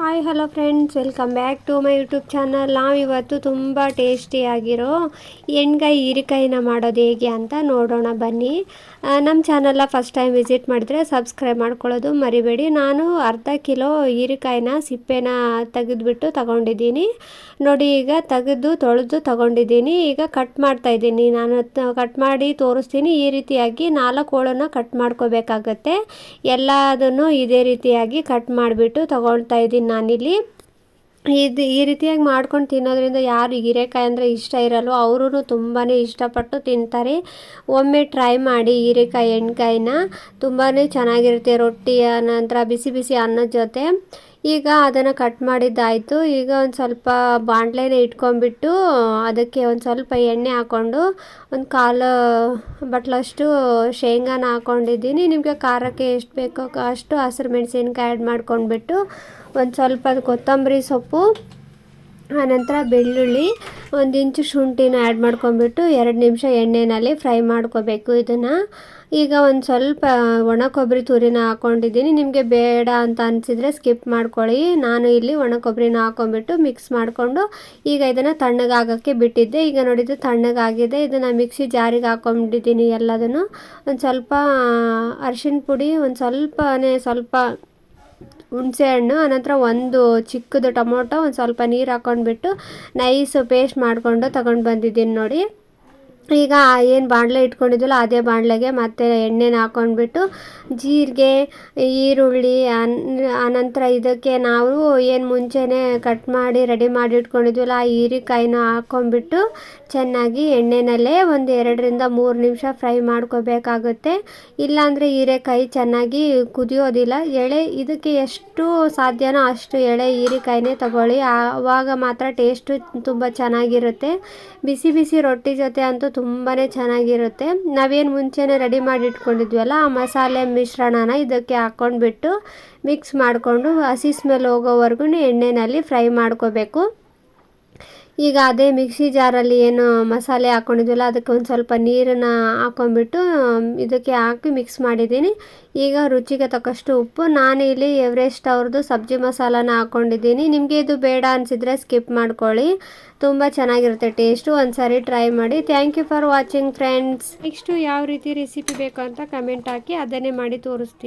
Hi hello friends, welcome back to my YouTube channel. ನಾವಿವತ್ತು ತುಂಬ ಟೇಸ್ಟಿಯಾಗಿರೋ ಎಣ್ಗಾಯಿ ಹೀರೆಕಾಯಿನ ಮಾಡೋದು ಹೇಗೆ ಅಂತ ನೋಡೋಣ ಬನ್ನಿ. ನಮ್ಮ ಚಾನಲ್ನ ಫಸ್ಟ್ ಟೈಮ್ ವಿಸಿಟ್ ಮಾಡಿದ್ರೆ ಸಬ್ಸ್ಕ್ರೈಬ್ ಮಾಡ್ಕೊಳ್ಳೋದು ಮರಿಬೇಡಿ. ನಾನು ಅರ್ಧ ಕಿಲೋ ಹೀರೆಕಾಯಿನ ಸಿಪ್ಪೆನ ತೆಗೆದುಬಿಟ್ಟು ತಗೊಂಡಿದ್ದೀನಿ ನೋಡಿ. ಈಗ ತೆಗೆದು ತೊಳೆದು ತಗೊಂಡಿದ್ದೀನಿ. ಈಗ ಕಟ್ ಮಾಡ್ತಾಯಿದ್ದೀನಿ. ನಾನು ಕಟ್ ಮಾಡಿ ತೋರಿಸ್ತೀನಿ. ಈ ರೀತಿಯಾಗಿ 4 ಹೋಳನ್ನು ಕಟ್ ಮಾಡ್ಕೋಬೇಕಾಗತ್ತೆ. ಎಲ್ಲದನ್ನು ಇದೇ ರೀತಿಯಾಗಿ ಕಟ್ ಮಾಡಿಬಿಟ್ಟು ತಗೊಳ್ತಾ ಇದ್ದೀನಿ ನಾನಿಲ್ಲಿ. ಈ ರೀತಿಯಾಗಿ ಮಾಡ್ಕೊಂಡು ತಿನ್ನೋದ್ರಿಂದ ಯಾರು ಹೀರೆಕಾಯಿ ಅಂದರೆ ಇಷ್ಟ ಇರಲ್ವೋ ಅವರು ತುಂಬಾ ಇಷ್ಟಪಟ್ಟು ತಿಂತಾರೆ. ಒಮ್ಮೆ ಟ್ರೈ ಮಾಡಿ ಹೀರೆಕಾಯಿ ಎಣ್ಗಾಯಿನ, ತುಂಬಾ ಚೆನ್ನಾಗಿರುತ್ತೆ ರೊಟ್ಟಿಯ ನಂತರ ಬಿಸಿ ಬಿಸಿ ಅನ್ನದ ಜೊತೆ. ಈಗ ಅದನ್ನು ಕಟ್ ಮಾಡಿದ್ದಾಯಿತು. ಈಗ ಒಂದು ಸ್ವಲ್ಪ ಬಾಣಲೆನ ಇಟ್ಕೊಂಡ್ಬಿಟ್ಟು ಅದಕ್ಕೆ ಒಂದು ಸ್ವಲ್ಪ ಎಣ್ಣೆ ಹಾಕ್ಕೊಂಡು ಒಂದು 1/4 ಬಟ್ಲಷ್ಟು ಶೇಂಗಾನ ಹಾಕ್ಕೊಂಡಿದ್ದೀನಿ. ನಿಮಗೆ ಖಾರಕ್ಕೆ ಎಷ್ಟು ಬೇಕೋ ಅಷ್ಟು ಹಸಿರು ಮೆಣಸಿನ್ಕಾಯಿ ಆ್ಯಡ್ ಮಾಡ್ಕೊಂಡ್ಬಿಟ್ಟು ಒಂದು ಸ್ವಲ್ಪ ಕೊತ್ತಂಬರಿ ಸೊಪ್ಪು, ಆನಂತರ ಬೆಳ್ಳುಳ್ಳಿ, 1 ಇಂಚು ಶುಂಠಿನ ಆ್ಯಡ್ ಮಾಡ್ಕೊಂಡ್ಬಿಟ್ಟು 2 ನಿಮಿಷ ಎಣ್ಣೆಯಲ್ಲಿ ಫ್ರೈ ಮಾಡ್ಕೋಬೇಕು ಇದನ್ನು. ಈಗ ಒಂದು ಸ್ವಲ್ಪ ಒಣ ಕೊಬ್ಬರಿ ತುರಿನ ಹಾಕ್ಕೊಂಡಿದ್ದೀನಿ. ನಿಮಗೆ ಬೇಡ ಅಂತ ಅನಿಸಿದರೆ ಸ್ಕಿಪ್ ಮಾಡ್ಕೊಳ್ಳಿ. ನಾನು ಇಲ್ಲಿ ಒಣ ಕೊಬ್ಬರಿನ ಹಾಕ್ಕೊಂಡ್ಬಿಟ್ಟು ಮಿಕ್ಸ್ ಮಾಡಿಕೊಂಡು ಈಗ ಇದನ್ನು ತಣ್ಣಗಾಗೋಕ್ಕೆ ಬಿಟ್ಟಿದ್ದೆ. ಈಗ ನೋಡಿದ್ದು ತಣ್ಣಗಾಗಿದೆ. ಇದನ್ನು ಮಿಕ್ಸಿ ಜಾರಿಗೆ ಹಾಕ್ಕೊಂಡಿದ್ದೀನಿ ಎಲ್ಲದನ್ನು. ಒಂದು ಸ್ವಲ್ಪ ಅರಿಶಿನ ಪುಡಿ, ಒಂದು ಸ್ವಲ್ಪ ಹುಣಸೆಹಣ್ಣು, ಆನಂತರ ಒಂದು ಚಿಕ್ಕದು ಟೊಮೊಟೊ, ಒಂದು ಸ್ವಲ್ಪ ನೀರು ಹಾಕ್ಕೊಂಡ್ಬಿಟ್ಟು ನೈಸ್ ಪೇಸ್ಟ್ ಮಾಡಿಕೊಂಡು ತಗೊಂಡು ಬಂದಿದ್ದೀನಿ ನೋಡಿ. ಈಗ ಏನು ಬಾಣಲೆ ಇಟ್ಕೊಂಡಿದ್ವಲ್ಲ ಅದೇ ಬಾಣಲೆಗೆ ಮತ್ತೆ ಎಣ್ಣೆನ ಹಾಕ್ಕೊಂಡ್ಬಿಟ್ಟು ಜೀರಿಗೆ, ಈರುಳ್ಳಿ, ಆನಂತರ ಇದಕ್ಕೆ ನಾವು ಏನು ಮುಂಚೆನೇ ಕಟ್ ಮಾಡಿ ರೆಡಿ ಮಾಡಿ ಇಟ್ಕೊಂಡಿದ್ವಲ್ಲ ಆ ಹೀರೆಕಾಯಿನ ಹಾಕ್ಕೊಂಡ್ಬಿಟ್ಟು ಚೆನ್ನಾಗಿ ಎಣ್ಣೆನಲ್ಲೇ ಒಂದು 2ರಿಂದ 3 ನಿಮಿಷ ಫ್ರೈ ಮಾಡ್ಕೋಬೇಕಾಗುತ್ತೆ. ಇಲ್ಲಾಂದರೆ ಹೀರೆಕಾಯಿ ಚೆನ್ನಾಗಿ ಕುದಿಯೋದಿಲ್ಲ. ಇದಕ್ಕೆ ಎಷ್ಟು ಸಾಧ್ಯನೋ ಅಷ್ಟು ಎಳೆ ಹೀರೆಕಾಯಿನೇ ತಗೊಳ್ಳಿ, ಆವಾಗ ಮಾತ್ರ ಟೇಸ್ಟು ತುಂಬ ಚೆನ್ನಾಗಿರುತ್ತೆ. ಬಿಸಿ ಬಿಸಿ ರೊಟ್ಟಿ ಜೊತೆ ಅಂತೂ ತುಂಬಾ ಚೆನ್ನಾಗಿರುತ್ತೆ. ನಾವೇನು ಮುಂಚೆನೇ ರೆಡಿ ಮಾಡಿ ಇಟ್ಕೊಂಡಿದ್ವಲ್ಲ ಆ ಮಸಾಲೆ ಮಿಶ್ರಣನ ಇದಕ್ಕೆ ಹಾಕ್ಕೊಂಡ್ಬಿಟ್ಟು ಮಿಕ್ಸ್ ಮಾಡಿಕೊಂಡು ಹಸಿ ಸ್ಮೆಲ್ ಹೋಗೋವರೆಗೂ ಎಣ್ಣೆಯಲ್ಲಿ ಫ್ರೈ ಮಾಡ್ಕೋಬೇಕು. ಈಗ ಅದೇ ಮಿಕ್ಸಿ ಜಾರಲ್ಲಿ ಏನು ಮಸಾಲೆ ಹಾಕ್ಕೊಂಡಿದ್ವಲ್ಲ ಅದಕ್ಕೆ ಒಂದು ಸ್ವಲ್ಪ ನೀರನ್ನು ಹಾಕ್ಕೊಂಡ್ಬಿಟ್ಟು ಇದಕ್ಕೆ ಹಾಕಿ ಮಿಕ್ಸ್ ಮಾಡಿದ್ದೀನಿ. ಈಗ ರುಚಿಗೆ ತಕ್ಕಷ್ಟು ಉಪ್ಪು, ನಾನು ಇಲ್ಲಿ ಎವರೆಸ್ಟ್ ಅವ್ರದ್ದು ಸಬ್ಜಿ ಮಸಾಲಾನ ಹಾಕ್ಕೊಂಡಿದ್ದೀನಿ. ನಿಮಗೆ ಇದು ಬೇಡ ಅನಿಸಿದರೆ ಸ್ಕಿಪ್ ಮಾಡ್ಕೊಳ್ಳಿ. ತುಂಬ ಚೆನ್ನಾಗಿರುತ್ತೆ ಟೇಸ್ಟು. ಒಂದು ಸಾರಿ ಟ್ರೈ ಮಾಡಿ. Thank you for watching friends. Next ಯಾವ ರೀತಿ ರೆಸಿಪಿ ಬೇಕು ಅಂತ ಕಮೆಂಟ್ ಹಾಕಿ, ಅದನ್ನೇ ಮಾಡಿ ತೋರಿಸ್ತೀನಿ.